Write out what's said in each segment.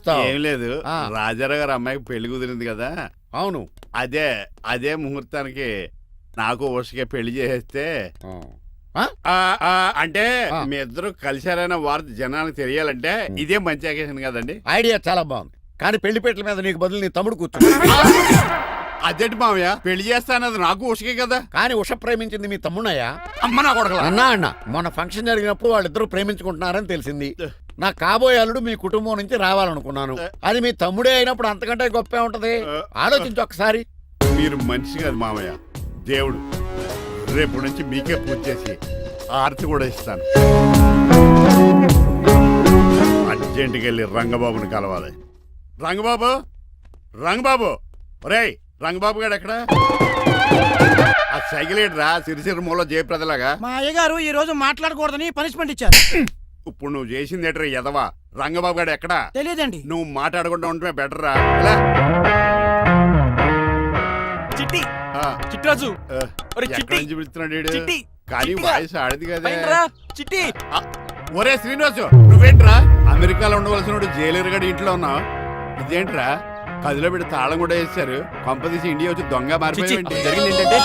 చేస్తావు? ఏం లేదు, రాజారావు గారు అమ్మాయికి పెళ్లి కుదిరింది కదా. అవును. అదే ముహూర్తానికి నాకు ఉషకే పెళ్లి చేసేస్తే అంటే మీ ఇద్దరు కలిశారైన వార్త జనానికి తెలియాలంటే ఇదే మంచి అకేషన్ కదండి. ఐడియా చాలా బాగుంది, కానీ పెళ్లి పెట్టల మీద నీకు బదులు నీ తమ్ముడు కూర్చో. అదేంటి మామయ్య, పెళ్లి చేస్తానది నాకు ఉషకే కదా. కానీ ఉష ప్రేమించింది మీ తమ్ముడయ్యా. అమ్మ నా కొడకలా. అన్నా మొన్న ఫంక్షన్ జరిగినప్పుడు వాళ్ళిద్దరూ ప్రేమించుకుంటున్నారని తెలిసింది. నా కాబోయే అల్లుడు మీ కుటుంబం నుంచి రావాలనుకున్నాను. అది మీ తమ్ముడే అయినప్పుడు అంతకంటే గొప్పే ఉంటది. ఆలోచించి ఒకసారి. మీరు మనిషి కాదు మామయ్య, దేవుడు. రేపు నుంచి మీకే పూజ చేసి ఆర్తి కూడా ఇస్తాను. అర్జెంటుకి వెళ్ళి రంగబాబుని కలవాలి. రంగబాబు ఒరేయ్, రంగబాబు గారు ఎక్కడ? ఆ సైకిల్ రా సిరిసిరి మూల జయప్రదలాగా. మా అయ్యగారు ఈ రోజు మాట్లాడకూడదని పనిష్మెంట్ ఇచ్చారు. ఇప్పుడు నువ్వు చేసింది ఎట్రా ఎదవా? రంగబాబు గారు ఎక్కడా? తెలియదండి. నువ్వు మాట్లాడకుండా ఉండటమే బెటర్ రా. చిట్టి చిట్రాజు కానీ వాయిస్ ఆడది కదా. చిట్టి ఒరే శ్రీనివాసు, నువ్వేంట్రా అమెరికాలో ఉండవలసిన జైలర్ గడి ఇంట్లో ఉన్నావు? ఇదేంట్రా కదిలో పెట్టి తాళం కూడా వేశారు. కొంపదీసి ఇండియా వచ్చి దొంగ మారిపోయింది. జరిగింది ఏంటంటే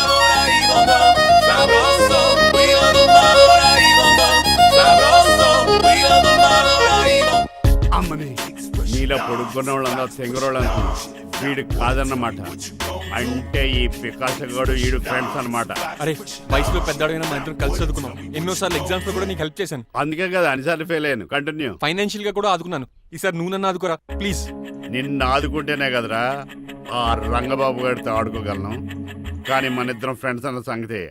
అమ్మని నీలో పొడుక్కున్న వాళ్ళందరూ తెంగరోళ్ళు అనుకున్నా. వీడు కాదన్నమాట. అంటే ఈ పికాసగాడు వీడు ఫ్రెండ్స్ అన్నమాట. అరే వయసులో పెద్దవాడైనా మన ఇద్దరు కలిసి చదువుకున్నాం. ఎన్నోసార్లు ఎగ్జామ్స్ లో కూడా నీకు హెల్ప్ చేశాను. అందుకే కదా అన్నిసార్లు ఫెయిల్ అయ్యాను. కంటిన్యూ. ఫైనాన్షియల్ గా కూడా ఆదుకున్నాను. ఈసారి నువ్వు నన్ను ఆదుకోరా ప్లీజ్. నిన్ను ఆదుకుంటేనే కదరా ఆ రంగబాబు గారితో ఆడుకోగలను. కానీ మన ఇద్దరం ఫ్రెండ్స్ అన్న సంగతి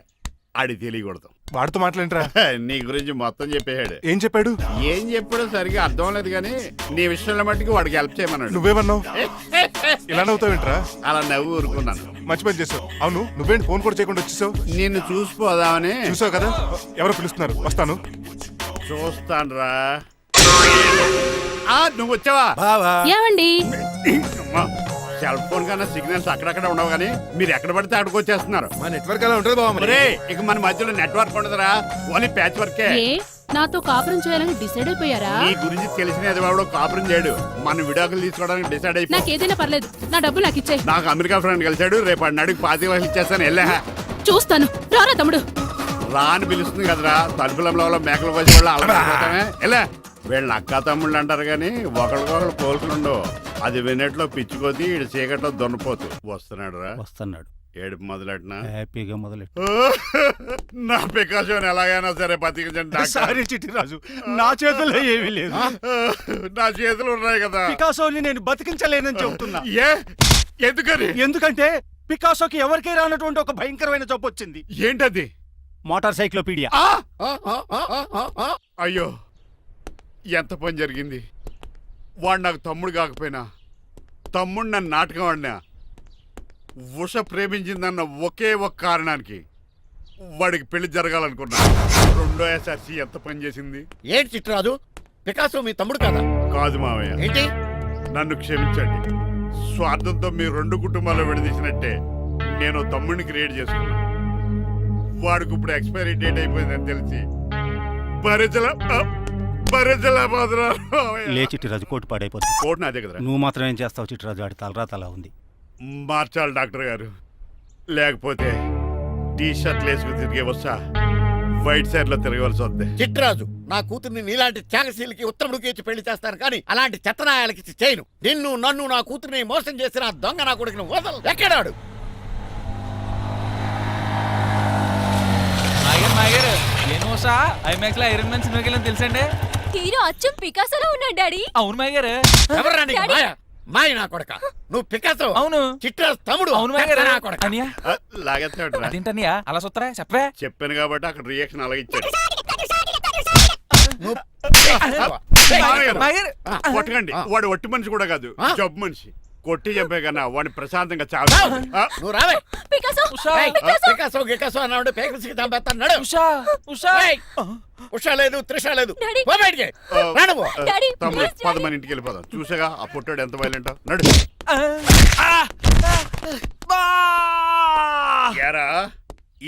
ఆడి తెలియకూడదు. వాడితో మాట్లాడరా? నీ గురించి మొత్తం చెప్పేశాడు. ఏం చెప్పాడు? ఏం చెప్పాడో సరిగా అర్థం లేదు, కానీ నీ విషయంలో మట్టికి వాడికి హెల్ప్ చేయమన్నాడు. నువ్వేమన్నావు? ఇలా నవ్వుతావేంట్రా? అలా నవ్వు ఊరుకున్నాను. మంచి పని చేసావు. అవును, నువ్వేంటి ఫోన్ కూడా చేయకుండా వచ్చేసావు? నిన్ను చూసిపోదామని. చూసావు కదా, ఎవరో పిలుస్తున్నారు, వస్తాను. చూస్తానురా. నువ్వు వచ్చావా? ఏమండి, సెల్ ఫోన్ కన్నా సిగ్నల్స్ అక్కడక్కడ ఉండవు, కానీ మీరు ఎక్కడ పడితే అక్కడికి వచ్చేస్తున్నారు. మా నెట్వర్క్ అలా ఉంటుంది బాబు. ఇక మన మధ్యలో నెట్వర్క్ ఉండదురా, ఓన్లీ ప్యాచ్ వర్కే. నాతో కాపురం చేయాలని డిసైడ్ అయిపోయారా? నీ గురించి తెలిసిన వాడు కాపురం చేయడు. మన విడాకులు తీసుకోవడానికి డిసైడ్ అయిపోయి. నాకు ఏదైనా పర్లేదు, నా డబ్బు నాకు ఇచ్చేయ్. నాకు అమెరికా ఫ్రెండ్ కలిసాడు, రేపు అడిగి 25,000 ఇచ్చేస్తాను. వెళ్ళా చూస్తాను. రారా తమ్ముడు. రాని పిలుస్తుంది కదరా, తలుపులంలో మేకలు కోసి వాళ్ళు అలవాటమే. వెళ్ళా. వీళ్ళని అక్క తమ్ముళ్ళు అంటారు, కానీ ఒకరికొకరు పోల్చుండవు. అది వినట్లో పిచ్చుకోతి, ఈడు చీకట్లో దొన్నపోతు. వస్తున్నాడు రా. వస్తున్నాడు. ఏడుపు మొదలెట్నా? హ్యాపీగా మొదలెట్టు. నా పికాసోని ఎలాగైనా సరే బతికించండి. సారీ చిట్టిరాజు, నా చేతుల్లో ఏమీ లేదు. నా చేతులు ఉన్నాయి కదా. పికాసోని నేను బతికించలేనని చెబుతున్నా. ఎందుకని? ఎందుకంటే పికాసోకి ఎవరికీ రానటువంటి ఒక భయంకరమైన జబ్బు వచ్చింది. ఏంటది? Motor cyclopaedia. అయ్యో, ఎంత పని జరిగింది. వాడు నాకు తమ్ముడు కాకపోయినా, తమ్ముడు నన్ను నాటకం ఆడినా, ఉష ప్రేమించిందన్న ఒకే ఒక కారణానికి వాడికి పెళ్లి జరగాలనుకున్నా. రెండో ఎస్ఆర్సీ ఎంత పని చేసింది. ఏంటి చిట్రాజు, పికాసో మీ తమ్ముడు కదా? కాదు మావయ్య. ఏంటి? నన్ను క్షమించండి. స్వార్థంతో మీ రెండు కుటుంబాలు విడదీసినట్టే నేను తమ్ముడిని క్రియేట్ చేసుకున్నా. వాడికి ఇప్పుడు ఎక్స్పైరీ డేట్ అయిపోయిందని తెలిసి లే చిట్టిరాజు, కోటు పాడైపోతుంది. కోటు నాదే కదా. నువ్వు మాత్రం ఏం చేస్తావు చిట్టిరాజు? ఆడి తలరా తలా ఉంది. మార్చాలి డాక్టర్ గారు, లేకపోతే టీ షర్ట్లు వేసుకుని తిరిగే వస్తా వైట్ సైడ్ లో తిరగవలసి వద్దే. చిట్రాజు, నా కూతుర్ని నీలాంటి త్యాగశీలకి ఉత్తముడికి ఇచ్చి పెళ్లి చేస్తాను, కానీ అలాంటి చెత్తనాయాలకి చేయను. నిన్ను నన్ను నా కూతుర్ని మోసం చేసిన దొంగ నా కొడుకుని వదలు. ఎక్కడాడు? ఐరన్ మ్యాన్ సినిమాకి వెళ్ళని తెలుసండి. హీరో అచ్చం పికాసోలో ఉన్నాడు డాడీ. అవును మాయ గారు. ఎవరా నీకు మాయ? మాయ నా కొడక. నువ్వు పికాసో. అవును. చిట్రాజు తమ్ముడు. అవును మాయ గారు. నా కొడక. లాగేస్తాడరా. అలా సొత్తరా చెప్పే. చెప్పాను కాబట్టి అక్కడ రియాక్షన్ అలాగే ఇచ్చాడు. కొట్టకండి, వాడు ఒట్టి మనిషి కూడా కాదు, జబ్బు మనిషి. కొట్టి చెప్పే కన్నా వాడిని ప్రశాంతంగా చావు. నువ్వు రావే. పికాసో గికాసో అన్నాడు, పేకల్సికి చంపేస్తాడు. ఉషా లేదు, త్రిష లేదు. తమ్ముడు 10 మంది ఇంటికి వెళ్ళిపోదాం. చూసాగా ఆ పుట్టాడు ఎంత వైలెంట్. నడు.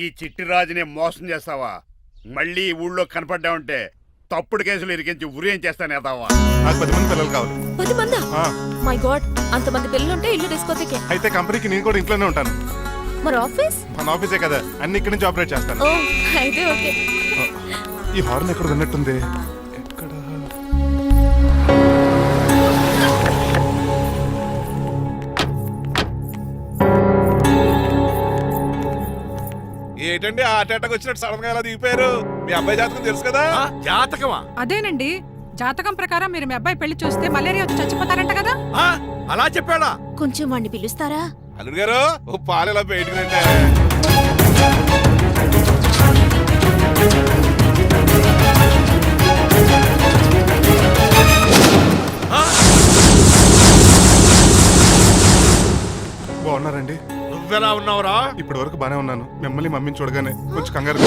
ఈ చిట్టిరాజుని మోసం చేస్తావా? మళ్ళీ ఊళ్ళో కనపడ్డావంటే తప్పుడు కేసులు ఇరికించి ఉరేం చేస్తాను ఎదావా. నాకు 10 మంది పిల్లలు కావాలి. 10 మందా? ఆ, మై గాడ్, అంతమంది పిల్లలుంటే ఇల్లు డిస్కోతేకే. అయితే కంపెనీకి నేను కూడా ఇంట్లోనే ఉంటాను. మరి ఆఫీస్? మన ఆఫీసే కదా, అన్ని ఇక్కడి నుంచి ఆపరేట్ చేస్తాను. ఓ అయితే ఓకే. ఈ హార్న్ ఎక్కడ విన్నట్టుంది. ఎక్కడ? ఏంటండి ఆ అటాక్ వచ్చినట్టు సడన్ గా ఎలా దిగిపోయారు? మీ అబ్బాయి జాతకం తెలుసు కదా. జాతకమా? అదేనండి, జాతకం ప్రకారం మీరు మీ అబ్బాయి పెళ్లి చూస్తే మలేరియా వచ్చి చచ్చిపోతారంట కదా. ఆ, అలా చెప్పాడా? కొంచెం వాడిని పిలుస్తారా? అల్లుడు గారు ఓ పాలు ఇలా బయటకు రండి. బాగున్నారండి? నువ్వెలా ఉన్నావురా? ఇప్పటి వరకు బానే ఉన్నాను. మిమ్మల్ని మమ్మీని చూడగానే కొంచెం కంగారు.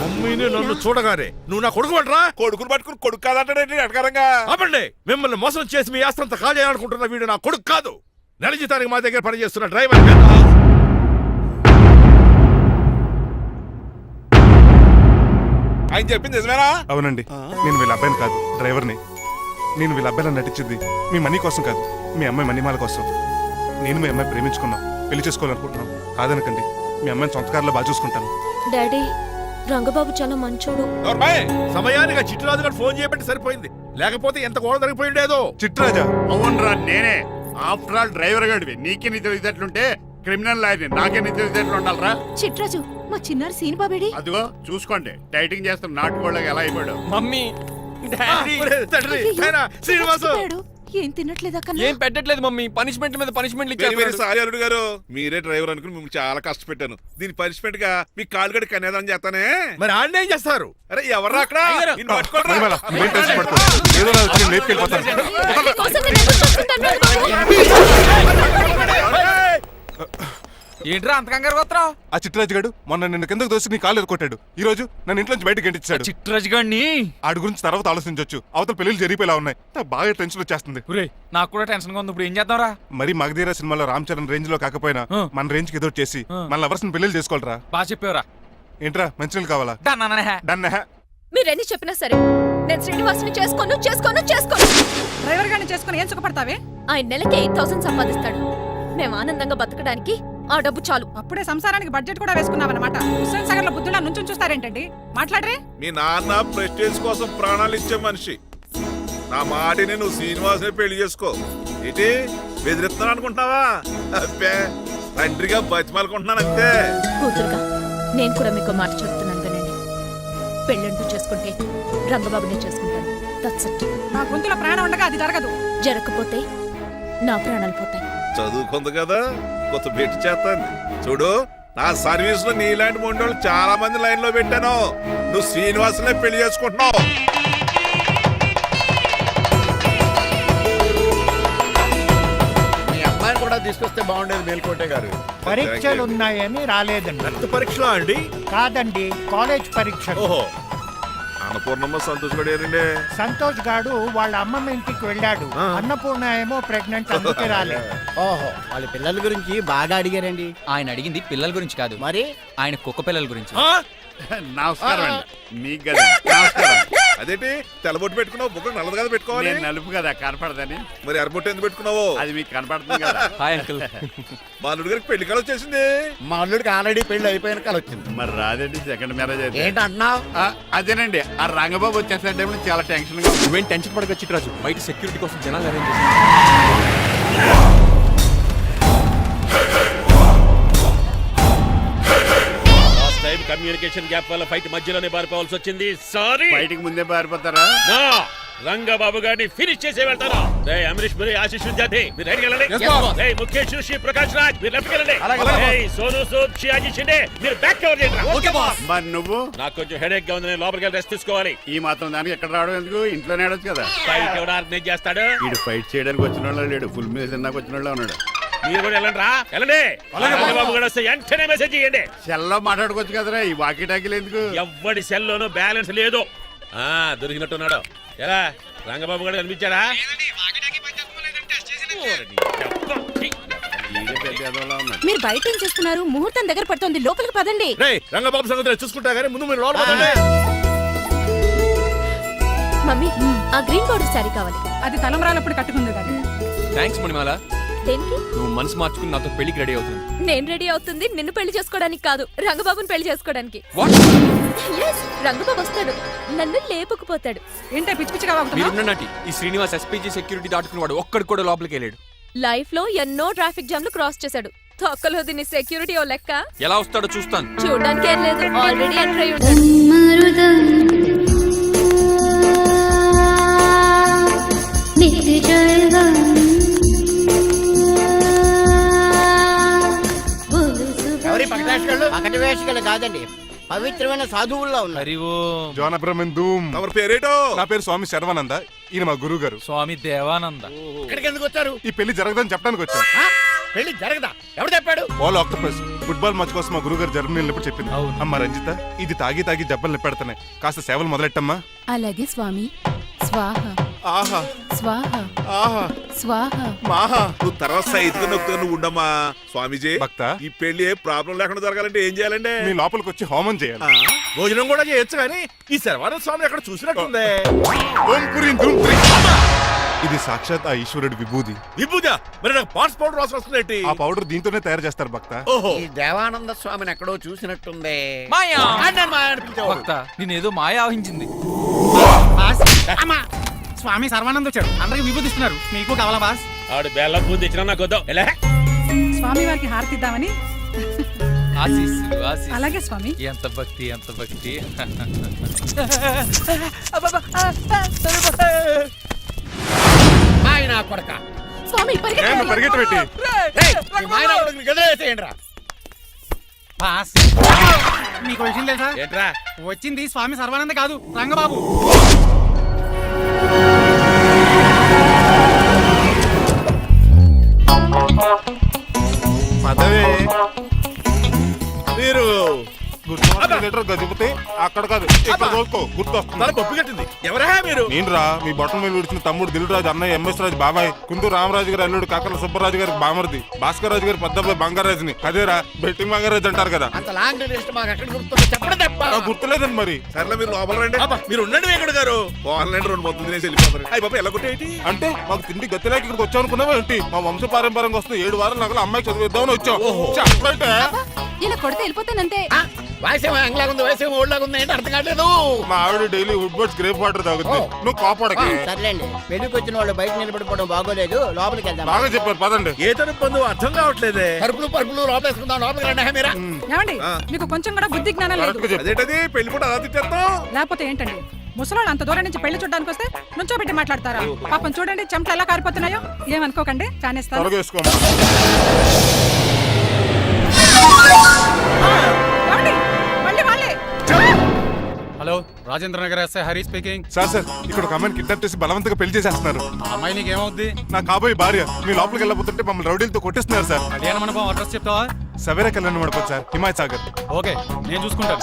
మమ్మీని నన్ను చూడగానే నువ్వు నా కొడుకు అంటరా? కొడుకుని పట్టుకుని కొడుకు కాదంటాడేంటి అడగారంగా. ఆపండి, మిమ్మల్ని మోసం చేసి మీ ఆస్తంతా కాజేయాలనుకుంటున్న వీడు నా కొడుకు కాదు. నెల జీతానికి మా దగ్గర పనిచేస్తున్న డ్రైవర్. ఆయన చెప్పింది నిజమేనా? అవునండి, నేను వీళ్ళ అబ్బాయిని కాదు, డ్రైవర్ని. నేను వీళ్ళ అబ్బాయిలా నటించింది మీ మనీ కోసం కాదు, మీ అమ్మాయి మణిమాల కోసం. నేను మీ అమ్మాయి ప్రేమించుకున్నాం, పెళ్లి చేసుకోవాలనుకుంటున్నాం. కాదనకండి, మీ అమ్మాయిని సొంత కారులో బాగా చూసుకుంటాను. డాడీ, రంగబాబు చాలా మంచోడు. నోర్మయ్. సమయానికి ఆ చిట్టురాజు గారు ఫోన్ చేయబట్టి సరిపోయింది, లేకపోతే ఎంత గోడ జరిగిపోయిండేదో. చిట్రాజా? అవునరా నేనే. ఆఫ్టర్ ఆల్ డ్రైవర్ గడివి. నీకే నీ తెలివితేటలుంటే క్రిమినల్ లాయర్ని నాకే నీ తెలివితేటలు ఉండాలరా. చిట్రాజు, మా చిన్నారి సీన్ బాబేడి. అదిగో చూసుకోండి, డైటింగ్ చేస్తున్న నాటుకోళ్ళకి ఎలా అయిపోయాడు. మమ్మీ, డాడీ, తండ్రి, నాయనా, శ్రీనివాసు. ఏం తినట్లేదా ఏం పెట్టట్లేదు మమ్మీ. పనిష్మెంట్ మీద పనిష్మెంట్ వెరీ వెరీ సారీ అల్లుడు గారు. మీరే డ్రైవర్ అనుకుని మిమ్మల్ని చాలా కష్టపెట్టాను. దీని పనిష్మెంట్ గా మీ కాలు గడి కన్యాదానం చేస్తానే. మరి ఆడిని ఏం చేస్తారు? అరే ఎవర్రా అక్కడ? నిన్ను పట్టుకోరా. మణిమాల, నువ్వేం టెన్షన్ పడుకో. ఏదో నా వచ్చి నేను లేపుకెళ్ళిపోతాను. ఏంట్రా అంత కంగారు పోతున్నావు? ఆ చిట్రాజు గారు మొన్న నిన్ను కిందకు దోసి నీ కాళ్ళు ఎరుకొట్టాడు. ఈ రోజు నన్ను ఇంట్లో నుంచి బయటకు గంటించాడు. చిట్రాజు గారిని ఆడి గురించి తర్వాత ఆలోచించవచ్చు. అవతల పెళ్లిలు జరిగిపోయేలా ఉన్నాయి. నాకు బాగా టెన్షన్ వచ్చేస్తుంది. నాకు కూడా టెన్షన్ గా ఉంది. ఇప్పుడు ఏం చేద్దాంరా? మరి మగధీర సినిమాలో రామ్ చరణ్ రేంజ్ లో కాకపోయినా మన రేంజ్ కి ఎదురు చేసి మన లవర్స్ పెళ్లిలు చేసుకోవాలరా. బాగా చెప్పేవరా. ఏంట్రా మంచినీళ్ళు కావాలా? డన్. మీరెన్ని చెప్పినా సరే నేను శ్రీనివాసుని చేసుకోను. డ్రైవర్ గారిని చేసుకుని ఏం సుఖపడతావే? ఆయన నెలకి 8,000 సంపాదిస్తాడు. మేము ఆనందంగా బతకడానికి ఆ డబ్బు చాలు. అప్పుడే సంసారానికి బడ్జెట్ కూడా వేసుకున్నావన్నమాట. హుస్సేన్ సాగర్ లో బుద్ధులా నుంచి చూస్తారేంటండి? మాట్లాడరే. మీ నాన్న ప్రెస్టేజ్ కోసం ప్రాణాలు ఇచ్చే మనిషి. నా మాటిని నువ్వు శ్రీనివాసుని పెళ్లి చేసుకో. ఏంటి బెదిరిస్తున్నాను అనుకుంటున్నావా? అబ్బే, తండ్రిగా బతిమాలకుంటున్నాను అంతే. కూతురుగా నేను కూడా మీకు మాట చెప్తున్నాను వినండి. పెళ్ళంటూ చేసుకుంటే రంగబాబునే చేసుకుంటాను. That's it. నా గొంతులో ప్రాణం ఉండగా అది జరగదు. జరగకపోతే నా ప్రాణాలు పోతాయి. చదువుకుంది కదా, కొత్త బెట్టి చేస్తాను. చూడు, నా సర్వీస్ లో నీలాంటి మొండోళ్ళు చాలా మంది లైన్ లో పెట్టాను. నువ్వు శ్రీనివాసునే పెళ్లి చేసుకుంటున్నావు. మీ అమ్మాయిని కూడా తీసుకొస్తే బాగుండేది మేల్కోటే గారు. పరీక్షలు ఉన్నాయని రాలేదండి. రక్త పరీక్షలో అండి? కాదండి, కాలేజ్ పరీక్ష. ఓహో, అన్నపూర్ణమ్మ సంతోష్ గడియారండి. సంతోష్ గాడు వాళ్ళ అమ్మమ్మ ఇంటికి వెళ్ళాడు. అన్నపూర్ణ ఏమో ప్రెగ్నెంట్, అందుకే రాలేదు. ఓహో, వాళ్ళ పిల్లల గురించి బాగా అడిగారండి. ఆయన అడిగింది పిల్లల గురించి కాదు, మరి ఆయన కుక్క పిల్లల గురించి. నమస్కారం అండి. మీకు కదా నమస్కారం. అదేంటి తెల్లబొట్టు పెట్టుకున్నావు? బుగ్గ నల్లది కదా పెట్టుకోవాలి. నేను నలుపు కదా కనపడదని. మరి ఎర్రబొట్టు ఎందుకు పెట్టుకున్నావు? అది మీకు కనపడుతుంది కదా. Hi uncle. మా అల్లుడి గారికి పెళ్లి కాలం వచ్చేసింది. మా అల్లుడికి ఆల్రెడీ పెళ్లి అయిపోయిన కాలం వచ్చింది. మరి రాదండి సెకండ్ మ్యారేజ్ అయితే. ఏంటంటున్నావు? అదేనండి, ఆ రంగబాబు వచ్చేసే టైంలో చాలా టెన్షన్ గా ఉంది. నువ్వేం టెన్షన్ పడక చిట్రాజు. బయట సెక్యూరిటీ కోసం జనాలు అరేంజ్ చేసి. కమ్యూనికేషన్ గ్యాప్ వల్ల ఫైట్ మధ్యలోనే పారిపోవాల్సి వచ్చింది. సారీ. బయటికి ముందే పారిపోతారా? రంగబాబు గారిని ఫినిష్ చేసి వెళ్తాను. అమరీష్ పురి, ఆశీష్ విద్యార్థి మీరు రైట్ వెళ్ళండి. ముఖేష్ శ్రీ ప్రకాష్ రాజ్ మీరు లెఫ్ట్ వెళ్ళండి. సోను సూద్, షియాజీ షిండే మీరు బ్యాక్ కవర్ చేయండి. మరి నువ్వు? నాకు కొంచెం హెడేక్ గా ఉంది, నేను లోపలికి వెళ్ళి రెస్ట్ తీసుకోవాలి. ఈ మాత్రం దానికి ఎక్కడ రావడం ఎందుకు? ఇంట్లోనే ఆడొచ్చు కదా. ఫైట్ ఎవడు ఆర్గనైజ్ చేస్తాడు? వీడు ఫైట్ చేయడానికి వచ్చిన వాళ్ళు లేడు, ఫుల్ మీద తిన్నాక వచ్చిన వాళ్ళు ఉన్నాడు. మీరు కూడా వెళ్ళండి రా, వెళ్ళండి. రంగబాబు గారు వస్తే వెంటనే మెసేజ్ చేయండి. సెల్లో మాట్లాడుకోవచ్చు కదరా, ఈ వాకీ టాకీలు ఎందుకు? ఎవ్వడి సెల్లోనూ బ్యాలెన్స్ లేదు. దొరికినట్టున్నాడు. ఎలా రంగబాబు గారు కనిపించాడా? మీరు బయట ఏం చేస్తున్నారు? ముహూర్తం దగ్గర పడుతుంది, లోపలికి పదండి. రంగబాబు సంగతి చూసుకుంటా గానీ ముందు మీరు లోపల పదండి. మమ్మీ ఆ గ్రీన్ పౌడర్ శారీ కావాలి. అది తలంబరాలప్పుడు కట్టుకుంది కానీ థ్యాంక్స్ మణిమాల. దేనికి? నువ్వు మనసు మార్చుకుని నాతో పెళ్లికి రెడీ అవుతుంది. నేను రెడీ అవుతుంది నిన్ను పెళ్లి చేసుకోవడానికి కాదు, రంగబాబుని పెళ్లి చేసుకోవడానికి. What? Yes, రంగబాబు వస్తాడు, నన్ను లేపుకుపోతాడు. ఏంటే పిచ్చి పిచ్చిగా వాగుతున్నావ్? మీరున్న నాటి ఈ శ్రీనివాస్ ఎస్పీజీ సెక్యూరిటీ దాటుకునేవాడు ఒక్కడు కూడా లోపలికి వెళ్ళాడు. లైఫ్ లో ఎన్నో ట్రాఫిక్ జామ్లు క్రాస్ చేశాడు. తొక్కలో దీన్ని సెక్యూరిటీ ఓ లెక్క. ఎలా వస్తాడో చూస్తాను. చూడడానికి ఏం లేదు, ఆల్రెడీ ఎంటర్ అయి ఉంటాడు. ఎవరి పక్కదాసులు? పకటి వేషగాళ్ళు కాదండి, పవిత్రమైన సాధువుల్లో ఉన్నారు. జోన బ్రహ్మన్ తమరి పేరేటో? నా పేరు స్వామి శర్వానంద, ఈయన మా గురువు గారు. స్వామి దేవానంద. ఇక్కడికి ఎందుకు వచ్చారు? ఈ పెళ్లి జరగదని చెప్పడానికి వచ్చాను. ఆ? పెళ్లి జరగదా? ఎవడు చెప్పాడు? బాల్ ఆక్టోపస్ ఫుట్బాల్ మ్యాచ్ కోసం మా గురువు గారు జర్మనీ వెళ్ళినప్పుడు చెప్పింది. అమ్మ రంజిత, ఇది తాగి తాగి జబ్బలు నిప్పెడతాయి, కాస్త సేవలు మొదలెట్టమ్మా. అలాగే స్వామి. స్వాహ ఆహా స్వాహ ఆహా స్వాహ. మాహా నువ్వు తర్వాత సైతుగా నొక్కుతా నువ్వు ఉండమ్మా. స్వామీజీ, భక్త, ఈ పెళ్లి ఏ ప్రాబ్లం లేకుండా జరగాలంటే ఏం చేయాలండి? మీ లోపలికి వచ్చి హోమం చేయాలి. భోజనం కూడా చేయొచ్చు కానీ ఈ శర్వానంద స్వామి ఎక్కడ చూసినట్టుందే. ఓం పురీం ధూమ్ త్రీ. ఇది సాక్షాత్ ఆ ఈశ్వరుడి విభూది. విభూజా, మరి నాకు పాట్స్ పౌడర్ వాసన వస్తుందేంటి? ఆ పౌడర్ దీంతోనే తయారు చేస్తారు భక్త. ఓహో, ఈ దేవానంద స్వామిని ఎక్కడో చూసినట్టుందే. మాయా. నన్ను మాయా అని పిలిచావు. భక్త నేనేదో మాయ ఆవహించింది. స్వామి సర్వానంద్ వచ్చాడు, అందరికి విభూతిస్తున్నారు. మీకు కావాలా బాస్? ఆడు బెల్లం పూది ఇచ్చినా నాకు వద్దాం. ఎలా? స్వామి వారికి హారతి ఇద్దామని. ఆశీస్సులు ఆశీస్సులు. అలాగే స్వామి. ఎంత భక్తి ఎంత భక్తి. మాయనా కొడక. స్వామి నేను పరిగెట్టబెట్టి ఏయ్, ఈ మాయనా కొడుకుని గదిలేసేయండి రా. బాస్, మీకు విషయం తెలుసా? ఏంట్రా? వచ్చింది స్వామి సర్వానంద కాదు, రంగబాబు. పదవే మీరు గజపతి అక్కడ కాదు, ఇక్కడ తోలుకో, గుర్తొస్తుంది. తల పప్పు కట్టింది. ఎవరా మీరు? నేను రా, మీ బొట్టల మీద విడిచిన తమ్ముడు దిల్ రాజు, అన్నయ్య ఎంఎస్ రాజు బాబాయ్, కుందూరు రామరాజు గారి అల్లుడు కాకల సుబ్బరాజు గారికి బామర్ది, భాస్కర్ రాజు గారి పెద్దబ్బాయి బంగారాజుని. అదేరా బెట్టింగ్ బంగారాజు అంటారు కదా. అంత లాంగ్ లిస్ట్ మాకు ఎక్కడ గుర్తుందో చెప్పడం తప్ప. నాకు గుర్తులేదండి మరి. సర్లే మీరు లోపల రండి. మీరు ఉండండి వెంకట గారు. ఆన్లైన్ రెండు మొత్తం తినేసి వెళ్ళిపోతారు. అయ్యి బాబా ఎలా కొట్టేటి? అంటే మాకు తిండి గతిలేక ఇక్కడికి వచ్చాం అనుకున్నావా ఏంటి? మా వంశ పారంపర్యంగా వస్తే 7 వారాలు నగల అమ్మాయి చదివిద్దామని వచ్చాం. చెప్పంటే ఇలా కొడితే వెళ్ళిపోతానంతే. వయసేమో ఎంగ్లాగా ఉంది, వయసేమో ఓల్డ్లాగా ఉంది, ఏంటి అర్థం కావట్లేదు. మా ఆవిడ daily Woodward's gripe water తాగుతుంది. నువ్వు కాపాడకి. సర్లేండి, పెళ్లికి వచ్చిన వాళ్ళు బయట నిలబడిపోవడం బాగోలేదు, లోపలికి వెళ్దాం. బాగా చెప్పారు, పదండి. ఏ తరపు పొందు అర్థం కావట్లేదే. పరుపులు పరుపులు లోపేసుకుందాం, లోపలికి రండి. మీరా ఏమండి, మీకు కొంచెం కూడా బుద్ధి జ్ఞానం లేదు. కరెక్ట్గా చెప్పు. అదేంటది పెళ్లి కూడా అలా తిట్టేస్తాం? లేకపోతే ఏంటండి, ముసలాళ్ళు అంత దూరం నుంచి పెళ్లి చూడడానికి వస్తే నుంచోబెట్టి మాట్లాడతారా? పాపం చూడండి చెమట ఎలా కారిపోతున్నాయో. ఏమనుకోకండి, కానేస్తాను. త్వరగా వేసుకోమ్మా. ఏమండి, మళ్ళీ వాళ్ళే. Hello, Rajendra Nagar SI Hari speaking. Sir ఇక్కడ ఒక అమ్మాయిని కిడ్నాప్ చేసి బలవంతంగా పెళ్లి చేసేస్తున్నారు. ఆ అమ్మాయి నీకేమవుద్ది? నా కాబోయే భార్య. మీ లోపలికి వెళ్ళబోతుంటే మమ్మల్ని రౌడీలతో కొట్టేస్తున్నారు సార్. కళ్యాణ మండపం అడ్రస్ చెప్తావా? సవేరా కళ్యాణ్ మండపం సార్, హిమాయత్ సాగర్. ఓకే, నేను చూసుకుంటాను.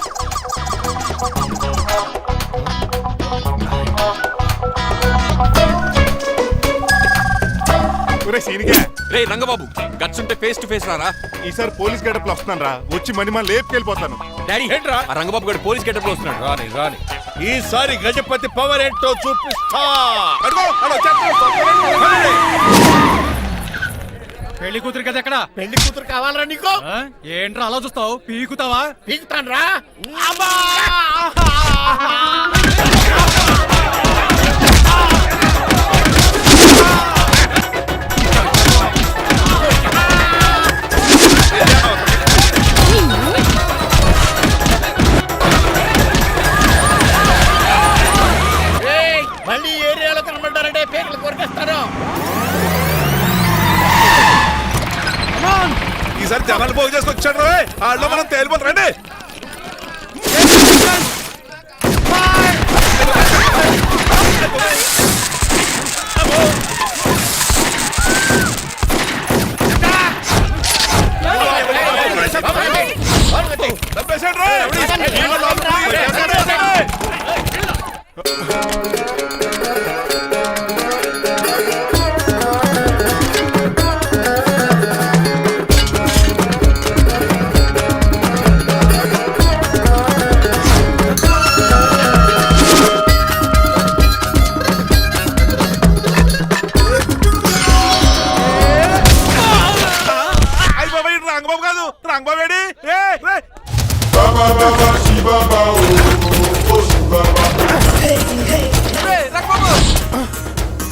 రే రంగబాబు, గట్స్ ఉంటే ఫేస్ టు ఫేస్ రారా. ఈసారి పోలీస్ గెటప్ లో వస్తాను రా, వచ్చి మణిమా లేపుకెళ్ళిపోతాను. డాడీ ఏంట్రా? ఆ రంగబాబు గారు పోలీస్ గెటప్ లో వస్తున్నాడు. రాని రాని ఈసారి గజపతి పవర్ ఏంటో చూపిస్తా. అడుగు, అడుగు, చెప్పు. పెళ్లి కూతురు కదా ఎక్కడ? పెళ్లి కూతురు కావాలరా నీకు? ఏంట్రా అలా చూస్తావు? పీకుతావా? పీకుతాను రా. మళ్ళీ ఏరియాలో కనబడ్డారంటే పేర్లు కొరికేస్తారు. ఈసారి జనాలు పోగు చేసుకొచ్చాడు. వాళ్ళు మనం తేలిపోతారండి. రంగబాబేడి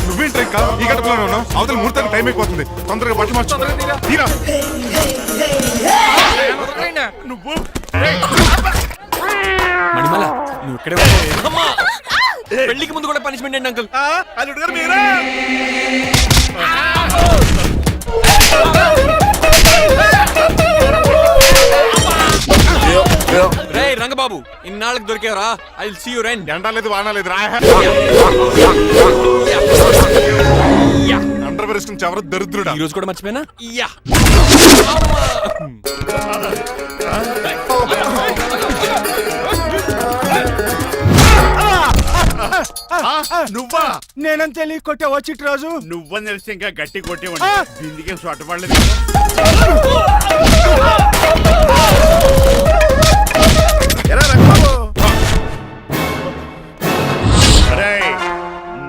నువ్వేంటి ఇంకా ఈ గడపలోనే ఉన్నావు? అవతల ముహూర్తానికి టైం అయిపోతుంది. తొందరగా బట్టలు మార్చు. తీరా. నువ్వు మణిమాల నువ్వు ఇక్కడే అమ్మా! పెళ్లికి ముందు కూడా పనిష్మెంట్ ఏంటి అంకుల్? అల్లుడు గారు మీరా? రే రంగబాబు ఇన్నాళ్ళకి దొరికేవరా? I will see you then. ఎండాలేదు వానాలేదు రా. అండర్ వేసుకుని ఎవరు దరిద్రుడా. ఈ రోజు కూడా మర్చిపోయినా? యా నువ్వా? నేనని తెలియ కొట్టే వచ్చి రోజు నువ్వని తెలిసి ఇంకా గట్టి కొట్టేవాడి దీనికి సొట్టపడలేదు. ఎలా రంగబాబు? అరేయ్,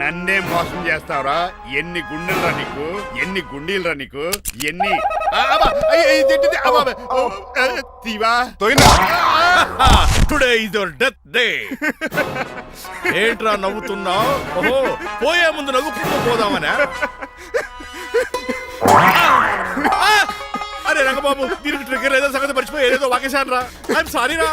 నన్నే మోసం చేస్తావురా? ఎన్ని గుండెలరా నీకు, ఎన్ని గుండీలరా నీకు, ఎన్ని తీవా today is your death day. ఏంట్రా నవ్వుతున్నావు? ఓహో పోయే ముందు నవ్వుకుంటూ పోదామనా? అరే రంగబాబు దీనికి ట్రిగ్గర్ ఏదో సంగతి మర్చిపోయి ఏదో వాకేశాను రా. ఐఎమ్ సారీ రా.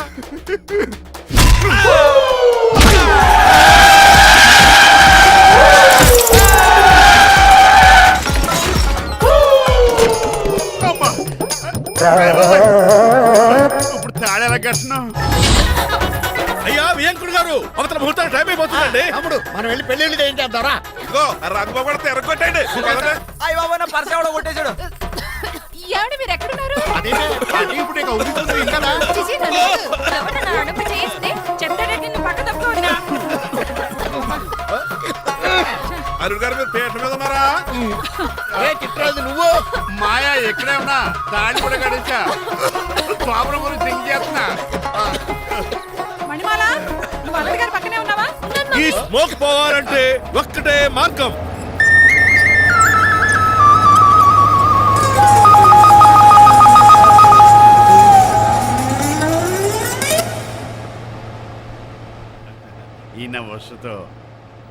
ఇప్పుడు తాడేలా కట్టినా? అయ్యా వియంకుడు గారు అవతల ముహూర్తానికి టైం అయిపోతుందండి. తమ్ముడు మనం వెళ్ళి పెళ్లి ఏం చేద్దాంరా? ఇదిగో ఆ రంగబాబు కూడా తెరగొట్టండి. ఏమండి మీరు ఎక్కడున్నారు? ఇప్పుడు ఇక ఊరుకుంటుంది ఇంకా. చిచి, నన్ను ఎవరు నా అడుగు చేస్తే చెప్తానంటే నిన్ను పక్క తప్పుకోండి. అల్లుడు గారు మీరు పేట మీద ఉన్నారా? చిట్రాజు నువ్వు మాయా ఎక్కడే ఉన్నా తాడి కూడా గడిచా ప్రాబ్లం గురించి థింక్ చేస్తున్నా. మణిమాల నువ్వు అల్లుడి గారి పక్కనే ఉన్నావా? ఈ స్మోక్ పోవాలంటే ఒక్కటే మార్గం. ఈయన వస్తుతో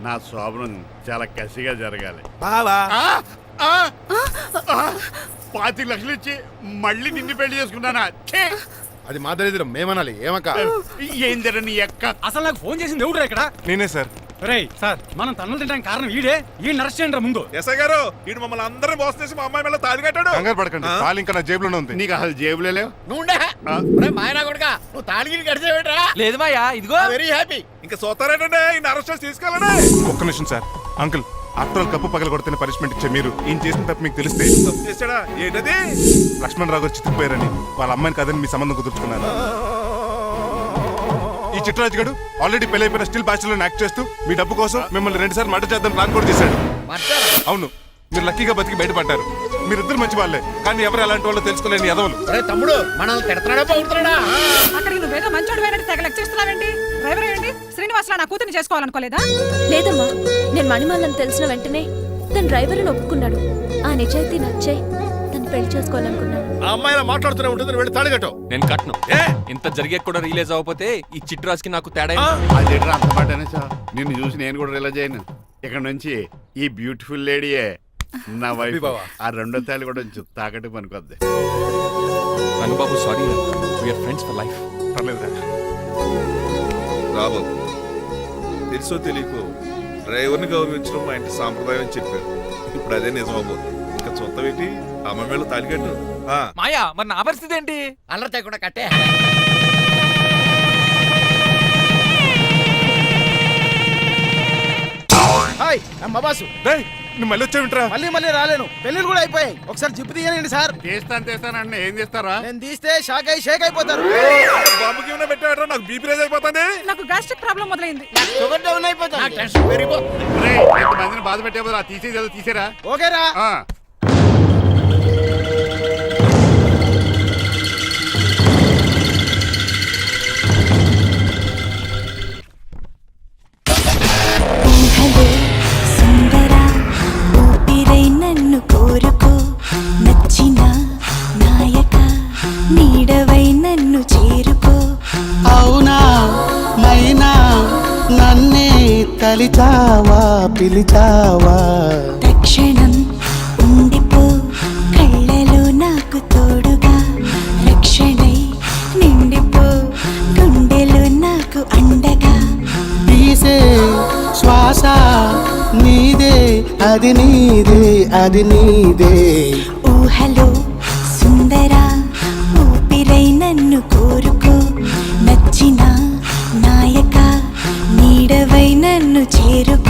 నా శోభనం చాలా కసిగా జరగాలి. బావా 25 లక్షలు ఇచ్చి మళ్ళీ నిన్ను పెళ్లి చేసుకున్నానా? ఛే! అది మా దరిద్రం మేమనాలి. ఏమక్క ఏం జర నీ ఎక్క. అసలు నాకు ఫోన్ చేసింది ఎవడురా ఇక్కడ? నేనే సార్. రేయ్ సార్, మనం తన్నులు తినడానికి కారణం ఈ అరెస్ట్ చేయండి ముందు. ఎస్ఐ గారు వీడు మమ్మల్ని అందరినీ మోసం చేసి మా అమ్మాయి మీద తాళి కట్టాడు. కంగారు పడకండి, తాళి ఇంకా నా జేబులోనే ఉంది. నీకు అసలు జేబులే లేవు. నువ్వు మాయనా కొడుకా నువ్వు తాళిగిరి గడిచేవేట్రా? లేదు మాయా ఇదిగో. Very happy. ఇంకా సోతారేటండి ఈయన అరెస్ట్ చేసి తీసుకెళ్ళండి. ఒక్క నిమిషం sir. Uncle after all cup పగల కొడితేనే పనిష్మెంట్ ఇచ్చే మీరు ఈయన చేసిన తప్పు మీకు తెలిస్తే తప్పు చేశాడా? ఏంటది? లక్ష్మణ్ రావు గారు చితికిపోయారని వాళ్ళ అమ్మాయిని కాదని మీ సంబంధం కుదుర్చుకున్నారు. ఈ చిట్రాజు గారు ఆల్రెడీ పెళ్ళైపోయిన స్టిల్ బ్యాచులర్ యాక్ట్ చేస్తూ మీ డబ్బు కోసం మిమ్మల్ని 2 సార్లు మర్డర్ చేద్దాం ప్లాన్ కూడా చేశాడు. అవును, మీరు లక్కీగా బతికి బయటపడ్డారు. మీరిద్దరు మంచి వాళ్ళే, కానీ ఎవరు ఎలాంటి వాళ్ళు తెలుసుకోలేని ఎదవలు. తమ్ముడు మనల్ని తిడతాడా పోతున్నాడా? అక్కడికి నువ్వేదో మంచోడు వేరే తెగ లెక్చేస్తున్నావేంటి? డ్రైవర్ ఏంటి? శ్రీనివాసరావు నా కూతుర్ని చేసుకోవాలనుకోలేదా? లేదమ్మా, నేను మణిమాలని తెలిసిన వెంటనే తన డ్రైవర్ అని ఒప్పుకున్నాడు. ఆ నిజాయితీ నచ్చాయి తను పెళ్లి చేసుకోవాలనుకున్నాడు. ఆ అమ్మాయిలా మాట్లాడుతూనే ఉంటుంది. వెళ్ళి తాళి కట్టు. నేను కట్టను. ఇంత జరిగే కూడా రిలీజ్ అవ్వకపోతే ఈ చిట్రాజ్కి నాకు తేడా అదేంటి అంత పాటనే సార్? నిన్ను చూసి నేను కూడా రిలైజ్ అయ్యాను. ఇక్కడ నుంచి ఈ బ్యూటిఫుల్ లేడీయే నా వైఫ్. ఆ 2వ తాళి కూడా తాకట్టు పనికొద్ది. Rangababu sorry, we are friends for life. పర్లేదురా. రాబోతు తెలుసో తెలియకో డ్రైవర్ని గౌరవించడం మా ఇంటి సాంప్రదాయం అని చెప్పారు. ఇప్పుడు అదే నిజం అవ్వబోతుంది. ఇంకా చొత్త పెట్టి అమ్మ మేళ తాలికట్టు. మాయా మరి నా పరిస్థితి ఏంటి? అల్లరి తగ్గకుండా కట్టే. హాయ్ అమ్మ బాసు. నువ్వు మళ్ళీ వచ్చావింట్రా? మళ్ళీ రాలేను. పెళ్లిళ్ళు కూడా అయిపోయాయి. ఒకసారి జిప్పు తీయనండి సార్. తీస్తానంటే ఏం చేస్తారా? నేను తీస్తే షేక్ అయిపోతారు. బాంబుకి ఏమైనా పెట్టాడో నాకు బీపీ రేజ్ అయిపోతుంది. నాకు గ్యాస్ట్రిక్ ప్రాబ్లం మొదలైంది. షుగర్ డౌన్ అయిపోతుంది. టెన్షన్ పెరిగిపోతుంది. మందిని బాధ పెట్టే బదులు తీసేది తీసేరా. ఓకేరా. నన్ను కోరుకో నచ్చిన నాయక నీ పిలిచావా పిలిచావా తక్షణం ఉండిపో కళ్ళలో నాకు తోడుగా రక్షణై నిండిపో గుండెలో నాకు అండగా తీసే శ్వాస నీదే అది నీదే అది నీదే ఊహలో సుందరా ఊపిరై నన్ను కోరుకో నచ్చిన నాయక నీడవై నన్ను చేరుకో